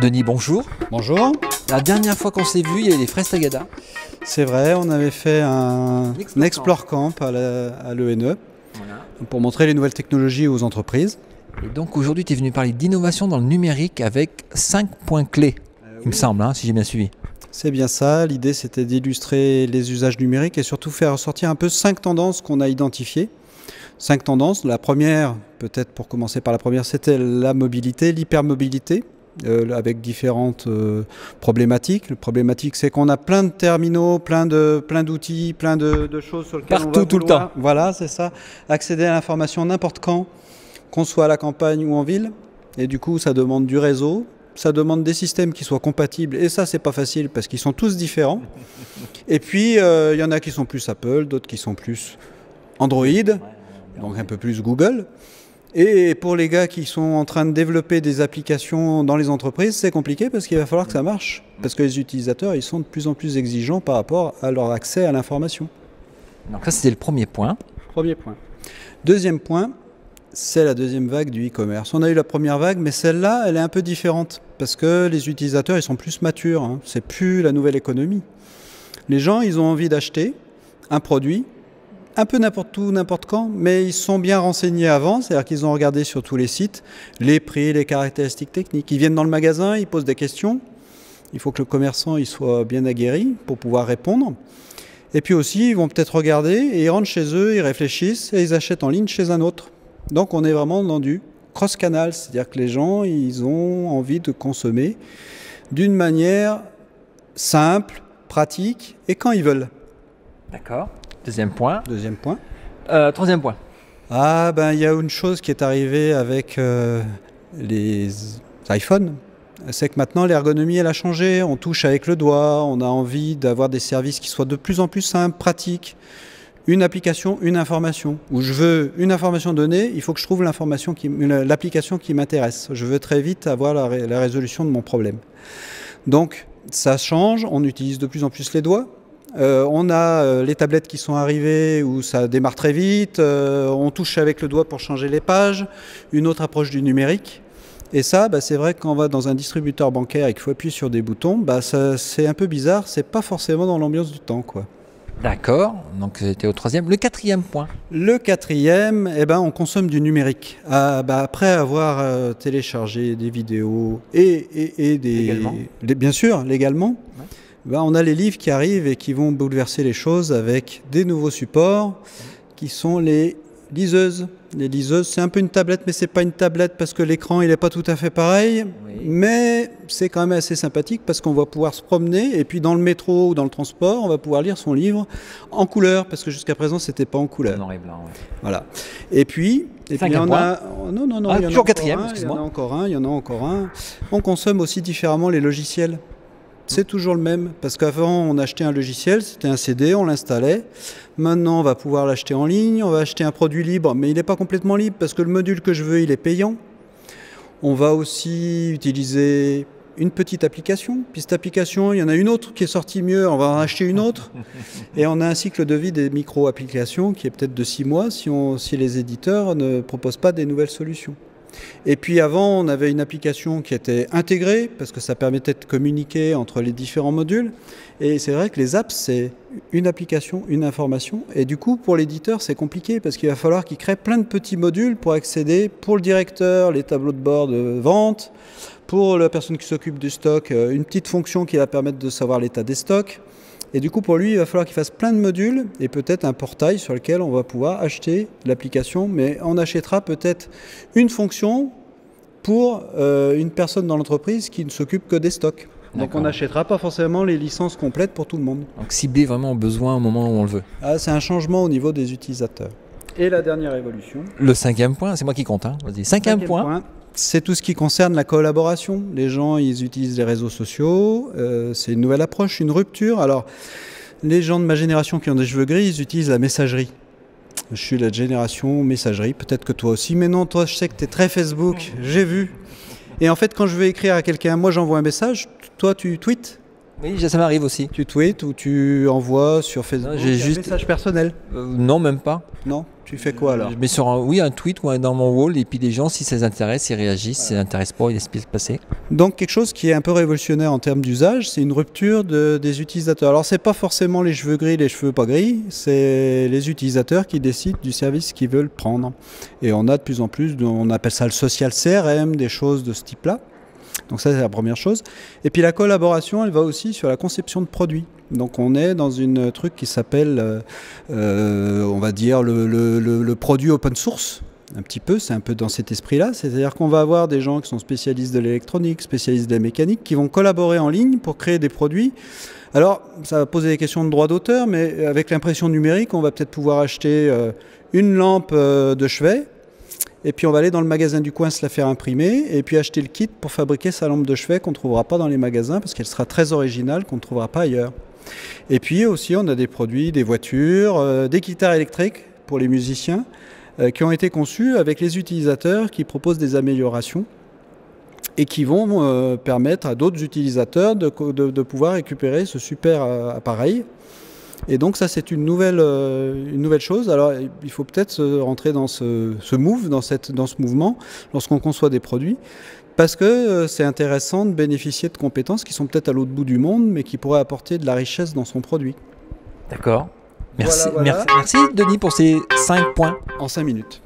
Denis, bonjour. Bonjour. La dernière fois qu'on s'est vu, il y avait les fraises Tagada. C'est vrai, on avait fait un Explore Camp à l'ENE pour montrer les nouvelles technologies aux entreprises. Et donc aujourd'hui, tu es venu parler d'innovation dans le numérique avec 5 points clés, il me semble, si j'ai bien suivi. C'est bien ça, l'idée c'était d'illustrer les usages numériques et surtout faire ressortir un peu 5 tendances qu'on a identifiées. 5 tendances, la première, peut-être pour commencer par la première, c'était la mobilité, l'hypermobilité. Avec différentes problématiques. La problématique, c'est qu'on a plein de terminaux, plein d'outils, plein de choses sur lesquelles partout, tout le temps. Voilà, c'est ça. Accéder à l'information n'importe quand, qu'on soit à la campagne ou en ville. Et du coup, ça demande du réseau, ça demande des systèmes qui soient compatibles. Et ça, c'est pas facile parce qu'ils sont tous différents. Et puis, il y en a qui sont plus Apple, d'autres qui sont plus Android, donc un peu plus Google. Et pour les gars qui sont en train de développer des applications dans les entreprises, c'est compliqué parce qu'il va falloir que ça marche. Parce que les utilisateurs, ils sont de plus en plus exigeants par rapport à leur accès à l'information. Donc ça, c'était le premier point. Premier point. Deuxième point, c'est la deuxième vague du e-commerce. On a eu la première vague, mais celle-là, elle est un peu différente. Parce que les utilisateurs, ils sont plus matures. C'est plus la nouvelle économie. Les gens, ils ont envie d'acheter un produit, un peu n'importe où, n'importe quand, mais ils sont bien renseignés avant, c'est-à-dire qu'ils ont regardé sur tous les sites les prix, les caractéristiques techniques. Ils viennent dans le magasin, ils posent des questions. Il faut que le commerçant il soit bien aguerri pour pouvoir répondre. Et puis aussi, ils vont peut-être regarder et ils rentrent chez eux, ils réfléchissent et ils achètent en ligne chez un autre. Donc on est vraiment dans du cross-canal, c'est-à-dire que les gens, ils ont envie de consommer d'une manière simple, pratique et quand ils veulent. D'accord. Deuxième point. Deuxième point. Troisième point. Ah ben il y a une chose qui est arrivée avec les iPhones, c'est que maintenant l'ergonomie elle a changé, on touche avec le doigt, on a envie d'avoir des services qui soient de plus en plus simples, pratiques. Une application, une information. Où je veux une information donnée, il faut que je trouve l'application qui m'intéresse. Je veux très vite avoir la résolution de mon problème. Donc ça change, on utilise de plus en plus les doigts. On a les tablettes qui sont arrivées où ça démarre très vite, on touche avec le doigt pour changer les pages, une autre approche du numérique. Et ça, c'est vrai que quand on va dans un distributeur bancaire et qu'il faut appuyer sur des boutons, c'est un peu bizarre, c'est pas forcément dans l'ambiance du temps, quoi. D'accord, donc c'était au troisième. Le quatrième point. Le quatrième, on consomme du numérique. Après avoir téléchargé des vidéos et bien sûr, légalement. Ouais. On a les livres qui arrivent et qui vont bouleverser les choses avec des nouveaux supports qui sont les liseuses. Les liseuses, c'est un peu une tablette, mais c'est pas une tablette parce que l'écran il n'est pas tout à fait pareil. Oui. Mais c'est quand même assez sympathique parce qu'on va pouvoir se promener et puis dans le métro ou dans le transport, on va pouvoir lire son livre en couleur parce que jusqu'à présent c'était pas en couleur. Noir et blanc. Ouais. Voilà. Et puis il y en a. Non, il y en a toujours quatrième. Excuse-moi. Il y en a encore un. On consomme aussi différemment les logiciels. C'est toujours le même, parce qu'avant on achetait un logiciel, c'était un CD, on l'installait. Maintenant on va pouvoir l'acheter en ligne, on va acheter un produit libre, mais il n'est pas complètement libre parce que le module que je veux il est payant. On va aussi utiliser une petite application, puis cette application, il y en a une autre qui est sortie mieux, on va en acheter une autre. Et on a un cycle de vie des micro-applications qui est peut-être de 6 mois si les éditeurs ne proposent pas des nouvelles solutions. Et puis avant, on avait une application qui était intégrée parce que ça permettait de communiquer entre les différents modules. Et c'est vrai que les apps, c'est une application, une information. Et du coup, pour l'éditeur, c'est compliqué parce qu'il va falloir qu'il crée plein de petits modules pour accéder, pour le directeur, les tableaux de bord de vente, pour la personne qui s'occupe du stock, une petite fonction qui va permettre de savoir l'état des stocks. Et du coup, pour lui, il va falloir qu'il fasse plein de modules et peut-être un portail sur lequel on va pouvoir acheter l'application. Mais on achètera peut-être une fonction pour une personne dans l'entreprise qui ne s'occupe que des stocks. Donc on n'achètera pas forcément les licences complètes pour tout le monde. Donc cibler vraiment aux besoins au moment où on le veut. C'est un changement au niveau des utilisateurs. Et la dernière évolution. Le cinquième point, c'est moi qui compte. Vas-y. Cinquième point. C'est tout ce qui concerne la collaboration. Les gens, ils utilisent les réseaux sociaux. C'est une nouvelle approche, une rupture. Alors, les gens de ma génération qui ont des cheveux gris, ils utilisent la messagerie. Je suis la génération messagerie, peut-être que toi aussi. Mais non, toi, je sais que tu es très Facebook. J'ai vu. Et en fait, quand je veux écrire à quelqu'un, moi, j'envoie un message. Toi, tu tweets. Oui, ça m'arrive aussi. Tu tweets ou tu envoies sur Facebook Non, j'ai un juste- message personnel? Non, même pas. Non? Tu fais quoi alors? Je mets sur un tweet ou dans mon wall et puis les gens, si ça les intéresse, ils réagissent. Si ça les intéresse pas, ils laissent passer. Donc quelque chose qui est un peu révolutionnaire en termes d'usage, c'est une rupture des utilisateurs. Alors c'est pas forcément les cheveux gris, les cheveux pas gris, c'est les utilisateurs qui décident du service qu'ils veulent prendre. Et on a de plus en plus, on appelle ça le social CRM, des choses de ce type-là. Donc ça c'est la première chose. Et puis la collaboration, elle va aussi sur la conception de produits. Donc on est dans une truc qui s'appelle, on va dire, le produit open source. Un petit peu, c'est un peu dans cet esprit-là. C'est-à-dire qu'on va avoir des gens qui sont spécialistes de l'électronique, spécialistes de la mécanique, qui vont collaborer en ligne pour créer des produits. Alors, ça va poser des questions de droit d'auteur, mais avec l'impression numérique, on va peut-être pouvoir acheter une lampe de chevet, et puis on va aller dans le magasin du coin se la faire imprimer, et puis acheter le kit pour fabriquer sa lampe de chevet qu'on ne trouvera pas dans les magasins, parce qu'elle sera très originale, qu'on ne trouvera pas ailleurs. Et puis aussi, on a des produits, des voitures, des guitares électriques pour les musiciens, qui ont été conçus avec les utilisateurs qui proposent des améliorations et qui vont permettre à d'autres utilisateurs de pouvoir récupérer ce super appareil. Et donc ça, c'est une nouvelle chose. Alors il faut peut-être rentrer dans ce mouvement lorsqu'on conçoit des produits, parce que c'est intéressant de bénéficier de compétences qui sont peut-être à l'autre bout du monde, mais qui pourraient apporter de la richesse dans son produit. D'accord. Merci, Voilà. merci Denis pour ces 5 points. En 5 minutes.